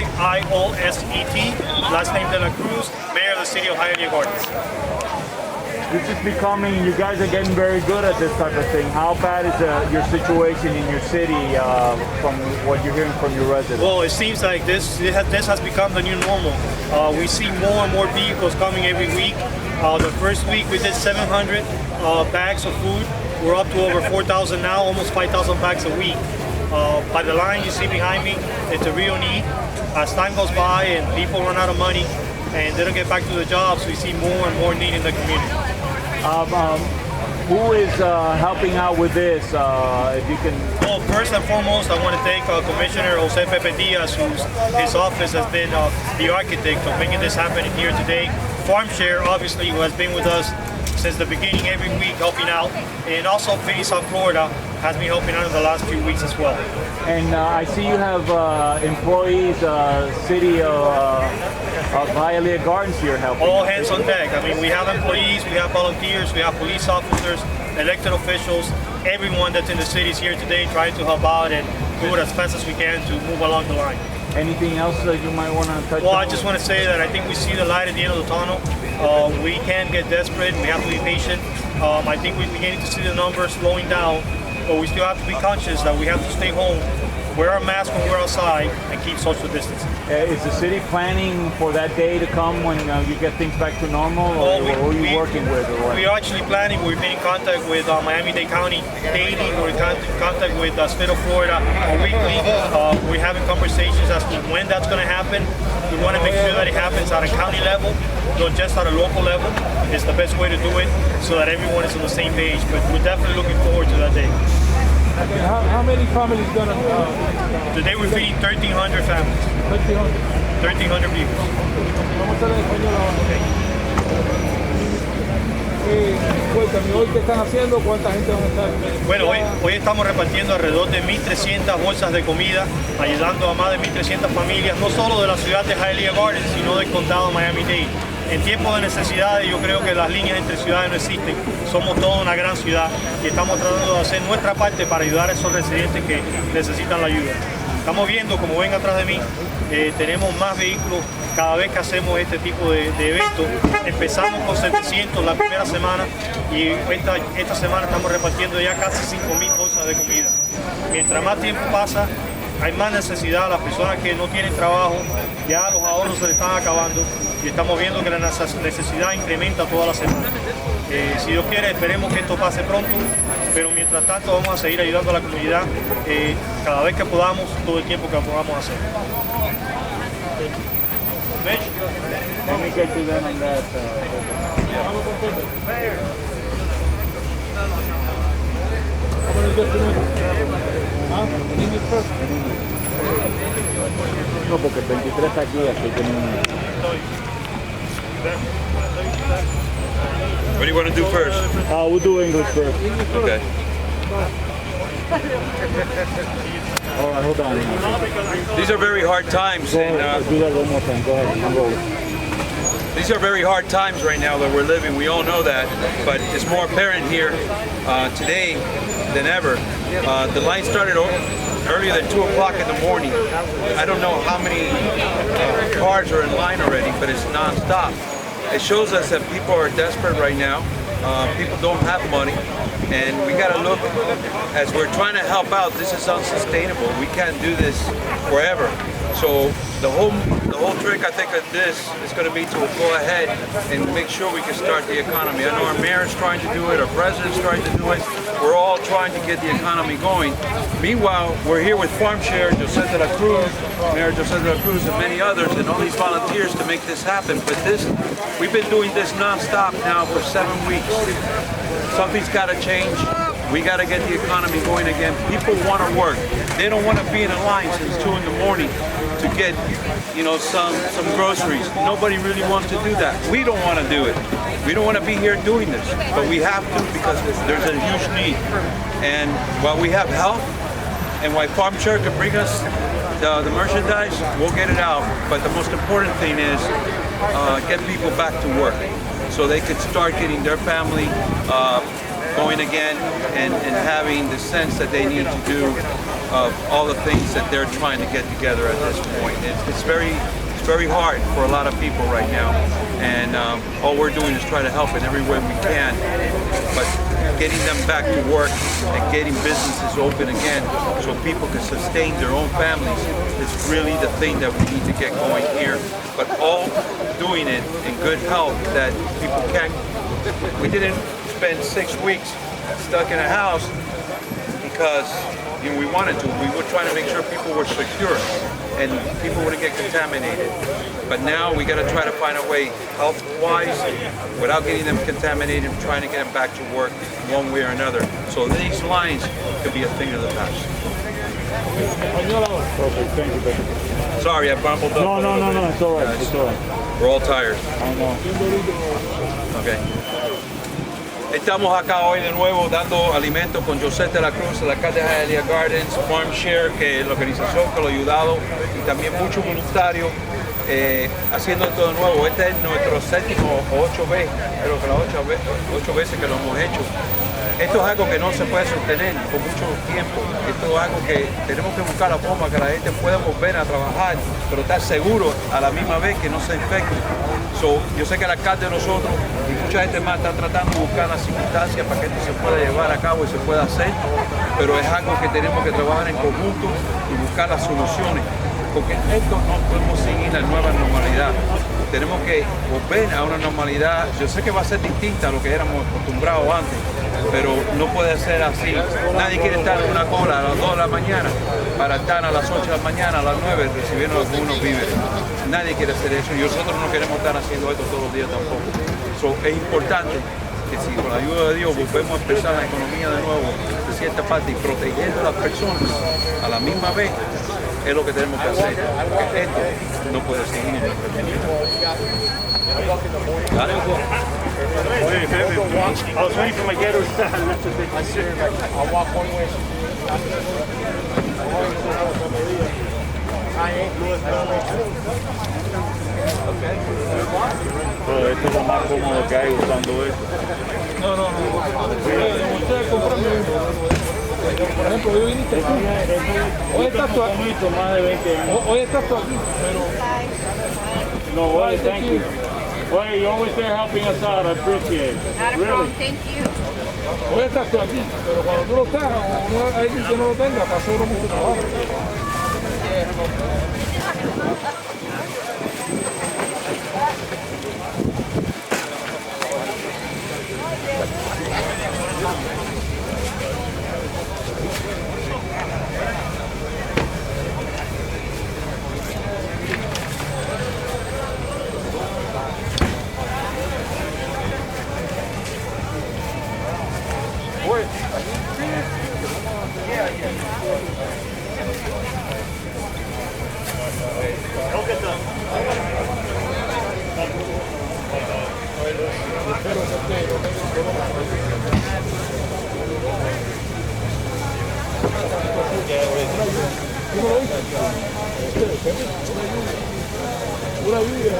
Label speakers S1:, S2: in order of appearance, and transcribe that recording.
S1: Yioset, last name de la Cruz, mayor of the city of Hialeah Gardens.
S2: This is becoming, you guys are getting very good at this type of thing. How bad is your situation in your city from what you're hearing from your residents?
S1: Well, it seems like this has become the new normal. We see more and more vehicles coming every week. The first week we did 700 bags of food. We're up to over 4,000 now, almost 5,000 bags a week. By the line you see behind me, it's a real need. As time goes by and people run out of money and they don't get back to the jobs, we see more and more need in the community.
S2: Who is helping out with this? If you can.
S1: Well, first and foremost, I want to thank Commissioner Jose Pepe Diaz, his office has been the architect of making this happen here today. FarmShare, obviously, who has been with us since the beginning every week helping out, and also Philly, South Florida has been helping out in the last few weeks as well.
S2: And I see you have employees, city of Hialeah Gardens here helping.
S1: All hands on deck. I mean, we have employees, we have volunteers, we have police officers, elected officials, everyone that's in the city is here today trying to help out and do it as fast as we can to move along the line.
S2: Anything else that you might want to touch on?
S1: Well, I just want to say that I think we see the light at the end of the tunnel. We can't get desperate. We have to be patient. I think we're beginning to see the numbers slowing down, but we still have to be conscious that we have to stay home, wear our mask when we're outside, and keep social distancing.
S2: Is the city planning for that day to come when you get things back to normal, or who are you working with? Or what?
S1: We are actually planning. We've been in contact with Miami-Dade County daily. We're in contact with the state of Florida weekly. We're having conversations as to when that's going to happen. We want to make sure that it happens at a county level, not just at a local level. It's the best way to do it so that everyone is on the same page. But we're definitely looking forward to that day.
S3: How many families gonna?
S1: Today we're feeding 1,300 families. 1,300 people.
S3: Vamos a hablar español ahora. Cuéntame, ¿hoy qué están haciendo? ¿Cuánta gente van a estar?
S1: Bueno, hoy estamos repartiendo alrededor de 1.300 bolsas de comida, ayudando a más de 1.300 familias, no solo de la ciudad de Hialeah Gardens, sino del condado de Miami-Dade. En tiempos de necesidades, yo creo que las líneas entre ciudades no existen. Somos toda una gran ciudad y estamos tratando de hacer nuestra parte para ayudar a esos residentes que necesitan la ayuda. Estamos viendo, como ven atrás de mí, tenemos más vehículos cada vez que hacemos este tipo de eventos. Empezamos con 700 la primera semana y esta semana estamos repartiendo ya casi 5.000 bolsas de comida. Mientras más tiempo pasa, hay más necesidad. Las personas que no tienen trabajo, ya los ahorros se les están acabando y estamos viendo que la necesidad incrementa toda la semana. Si Dios quiere, esperemos que esto pase pronto, pero mientras tanto vamos a seguir ayudando a la comunidad cada vez que podamos, todo el tiempo que podamos hacer.
S2: Let me get to them on that. No, porque 23 aquí, así que
S4: What do you want to do first?
S2: we'll do English first.
S4: Okay.
S2: All right, hold on.
S4: These are very hard times.
S2: Do
S4: And,
S2: that one more time. Go ahead. I'm rolling.
S4: these are very hard times right now that we're living. We all know that, but it's more apparent here today than ever. The line started earlier than 2 o'clock in the morning. I don't know how many cars are in line already, but it's non-stop. It shows us that people are desperate right now. People don't have money, and we got to look, as we're trying to help out, this is unsustainable. We can't do this forever. So the whole trick, I think, of this is going to be to go ahead and make sure we can start the economy. I know our mayor's trying to do it, our president's trying to do it. We're all trying to get the economy going. Meanwhile, we're here with FarmShare, Yioset de la Cruz, Mayor Yioset de la Cruz, and many others, and all these volunteers to make this happen. But we've been doing this non-stop now for 7 weeks. Something's got to change. We got to get the economy going again. People want to work. They don't want to be in a line since 2 in the morning to get, some groceries. Nobody really wants to do that. We don't want to do it. We don't want to be here doing this, but we have to because there's a huge need. And while we have help, and while FarmShare can bring us the merchandise, we'll get it out. But the most important thing is get people back to work so they can start getting their family going again and having the sense that they need to do of all the things that they're trying to get together at this point. It's very hard for a lot of people right now, and all we're doing is try to help in every way we can. But getting them back to work and getting businesses open again so people can sustain their own families is really the thing that we need to get going here. But all doing it in good health, that people can't. We didn't spend 6 weeks stuck in a house because we wanted to. We were trying to make sure people were secure and people wouldn't get contaminated. But now we got to try to find a way, health-wise, without getting them contaminated, trying to get them back to work one way or another. So these lines could be a thing of the past.
S2: Perfect, thank you, baby.
S4: Sorry, I bumbled up.
S2: No, it's all right, it's all right.
S4: We're all tired.
S2: I know.
S4: Okay. Estamos acá hoy de nuevo dando alimentos con Yioset de la Cruz, la alcalde de Hialeah Gardens, Farm Share, que es la organización que lo ha ayudado, y también muchos voluntarios haciendo esto de nuevo. Este es nuestro séptimo o 8 veces, creo que las 8 veces que lo hemos hecho. Esto es algo que no se puede sostener por mucho tiempo. Esto es algo que tenemos que buscar la forma que la gente pueda volver a trabajar, pero estar seguro a la misma vez que no se infecte. Yo sé que el alcalde de nosotros y mucha gente más están tratando de buscar las circunstancias para que esto se pueda llevar a cabo y se pueda hacer, pero es algo que tenemos que trabajar en conjunto y buscar las soluciones, porque esto no podemos seguir la nueva normalidad. Tenemos que volver a una normalidad. Yo sé que va a ser distinta a lo que éramos acostumbrados antes, pero no puede ser así. Nadie quiere estar en una cola a las 2 de la mañana para estar a las 8 de la mañana, a las 9 recibiendo algunos víveres. Nadie quiere hacer eso y nosotros no queremos estar haciendo esto todos los días tampoco. Es importante que si con la ayuda de Dios volvemos a empezar la economía de nuevo de cierta parte y protegiendo a las personas a la misma vez, es lo que tenemos que hacer, porque esto no puede seguir en nuestra vida. ¿Vale?
S1: I was waiting for my ghetto style.
S3: I'll walk one way.
S2: Pero esto es lo más cómodo que hay usando esto.
S3: No. Ustedes compran. Por ejemplo, hoy viniste aquí. Hoy estás tú aquí.
S2: Más de 20 años.
S3: Hoy estás tú aquí, pero...
S2: No, well, thank you. Well, you're always there helping us out. I appreciate it.
S5: Not a problem, thank you.
S3: hoy estás tú aquí, pero cuando tú no estás o no hay alguien que no lo tenga, pasó mucho trabajo. Una lluvia.